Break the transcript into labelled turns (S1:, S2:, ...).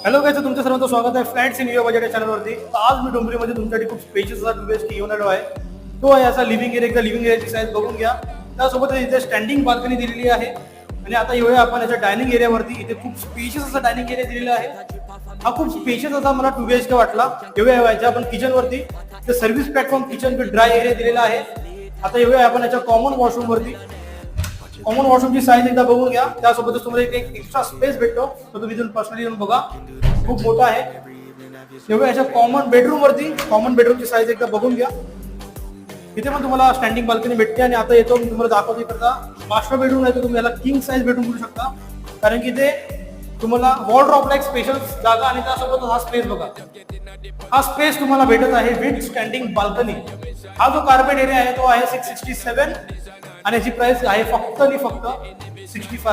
S1: Hello guys, तुमच्या सर्वांचं स्वागत आहे फ्लॅट्स इन युअर बजेट या चॅनलवरती. आज मी डोंबिवलीमध्ये तुमच्यासाठी खूप स्पेशियस असा 2 BHK घेऊन आलो आहे. तो आहे असा लिव्हिंग एरिया. लिव्हिंग एरियाची साईज बघून घ्या. त्यासोबत इथे स्टँडिंग बाल्कनी दिलेली आहे. आणि आता येऊया आपण याच्या डायनिंग एरियावरती. इथे खूप स्पेशियस असा डायनिंग एरिया दिलेला आहे. हा खूप स्पेशियस असा मला 2 BHK वाटला. येऊया याच्या आपण किचन वरती. ते service platform kitchen with dry area दिलेला आहे. आता येऊया आपण याच्या कॉमन वॉशरूम वरती. कॉमन वॉशरूमची साईज एकदा बघून घ्या. त्यासोबतच तुम्हाला एक एक्स्ट्रा स्पेस भेटतो, तो तुम्ही इथून पर्सनली येऊन बघा. खूप मोठा आहे. तेव्हा याच्या कॉमन बेडरूम वरती कॉमन बेडरूमची साईज एकदा बघून घ्या. इथे पण तुम्हाला स्टँडिंग बाल्कनी भेटते. आणि आता येतो मी तुम्हाला दाखवतो इकडचा मास्टर बेडरूम आहे. तो तुम्ही याला किंग साईज बेडरूम करू शकता, कारण की ते तुम्हाला वॉर्डरोबला एक स्पेशल जागा आणि त्यासोबत हा स्पेस बघा. हा स्पेस तुम्हाला भेटत आहे विथ स्टँडिंग बाल्कनी. हा जो कार्पेट एरिया आहे तो आहे 667 आणि याची प्राइस आहे फक्त आणि फक्त 65.